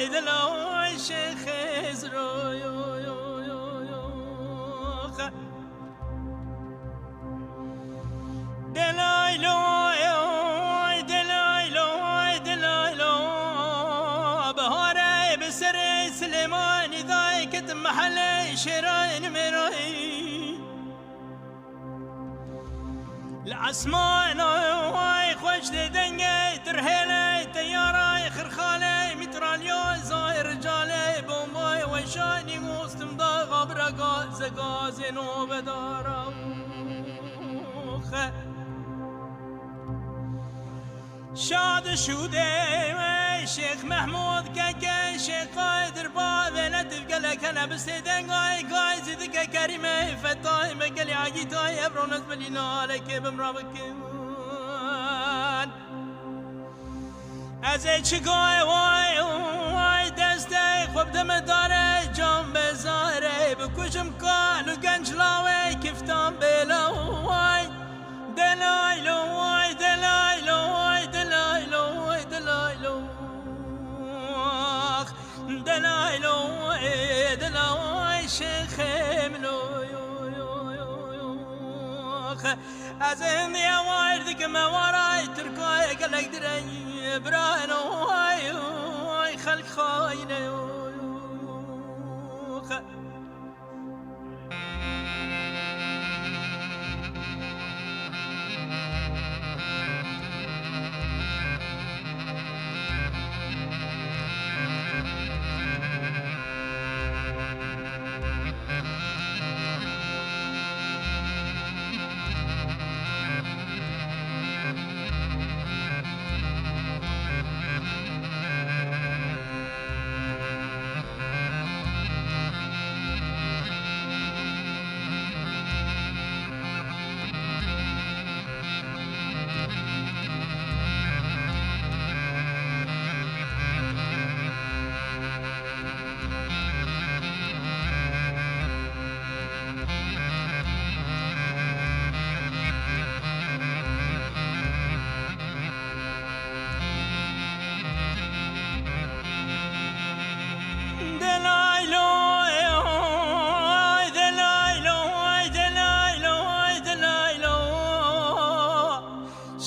دلای شیخ ازرای بهاره بسر سليماني ذايكت محل شراين مراي العسمان واي خوش دنگي ترهيلي تياري خرخالي متراليو زاي رجالي بومباي وشاني غوستم دا غبرقا زقازي نو بدارا شاد شوده شيخ محمود كاكا شيخ قادر بابا لا تبقى لك انا بس دنقاي قاي زدك كريمه فتاي مقلي عقيتاي ابرو نسبه لنا عليك بمرابك ازي شقاي واي دستي خب دم داره جام بزاره بكوشم قالو قنجلاوي كفتان بلاوي دلايلو واي دلايلو واي دلايلو واي دلايلو دلايلو واي دلاي شيخ ملو ازن يا واردك ما وراي تركاي قالك دري براينو واي خلق خاينه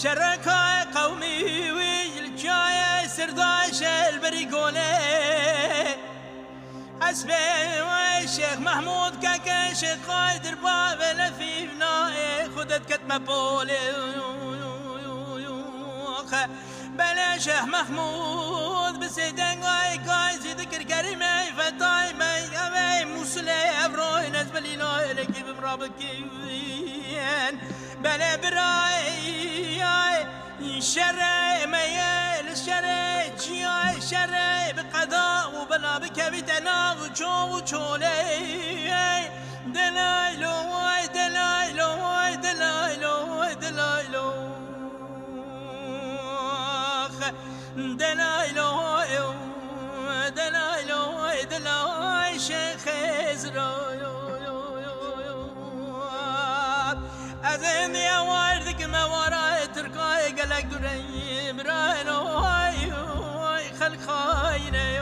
شركاء قومي والجاية سرداش البريقولي حسبي الشيخ محمود كاكا شيخ قادر باب لفي بنائي خدت كتمة بولي بلا شيخ محمود بسيدن قاي ذكر كريمي فتاي مي موسلي ابروي نزبلي نايلك بمرابكين بلا براي شري ميل شري جياي شري بقضاء وبلا بكبت انا وشولي دلايلو واي دلايلو واي دلايلو واي دلايلو دلايلو دلايلو واي دلاي شيخ ازرايو ازين يا واردك ما وراي تركاي قالك دري براينو واي خلق خاينه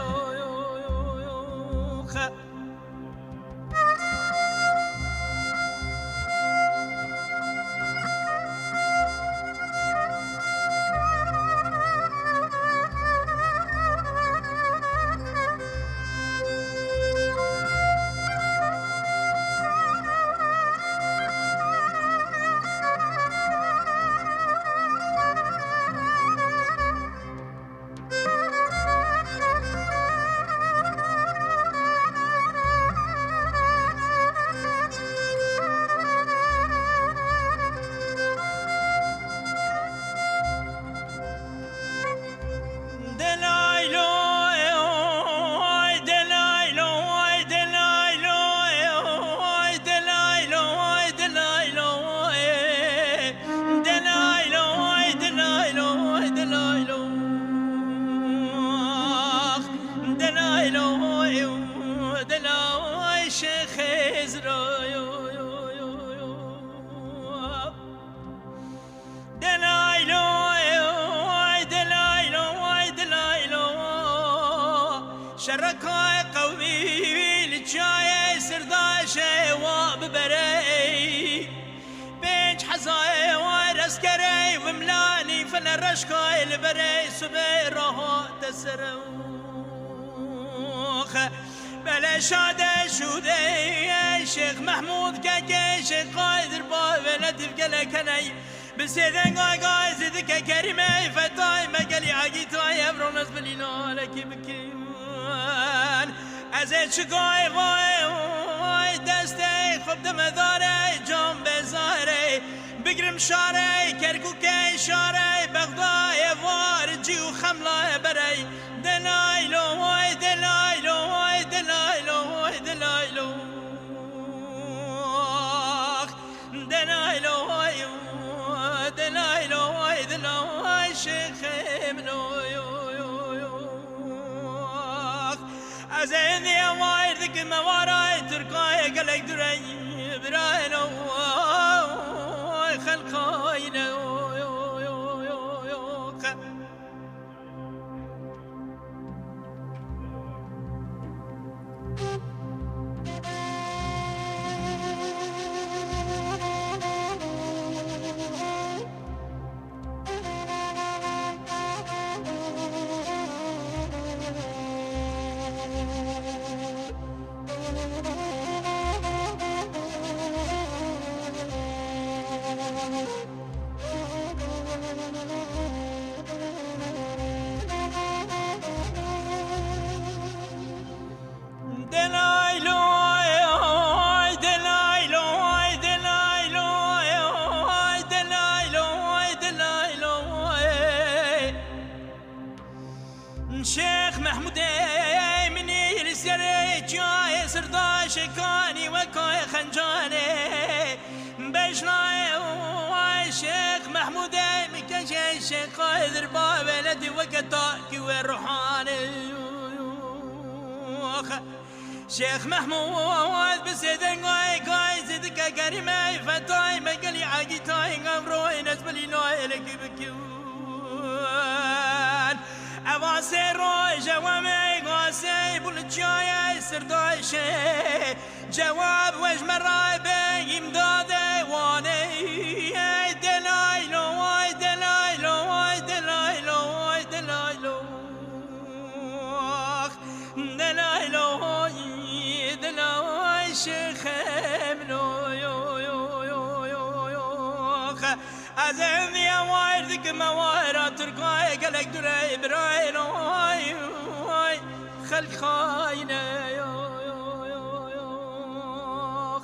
شركاي قومي لجاي سرداشي وببري بيج حزاي وارسكري وملاني فنرشكاي البري سبيره تسروخ بلا شادة شودي شيخ محمود كاكي شيخ قايدر بابا تفقل كني بسيدن قاي زيدك كريمي فتاي مقالي عقيتاي ابرونس بلينا لكي بكيان ازيد شقاي واي دستي خب دمداري جام بزاري بقرم شاري كركوكي شاري بغداي وارجي وخملا بري دلايلو واي دلايلو واي دلايلو واي دلايلو دلايلو واي دلايلو واي دلايلو واي شيخ منو يو يو يو أزين يا واي ذك ما وراي تركاي قلق دري براينو خلقاينو يو يو يو يو شيخ محمود مني لسري جاي سرداش كاني وكاي خنجاني بشراي شيخ محمود مكشي شيخ قادر بابا لدي وقتاك والروحاني شيخ محمود بسيدن قاي زدك كريمي فتاي مقالي عقيتاي قبروي نسبلي نايلك بكيوان أواسي روي جوامي قاسي بولجاي سرداشي جواب وش مراي بي امدادي واني دلايلو واي دلايلو واي دلايلو واي دلايلو دلايلو واي دلاي شيخ منو يو يو يو يو يو أزين يا واير ذيك ما واير تركاي قلق دري براين واي واي خلق خاينة يو يو يو يو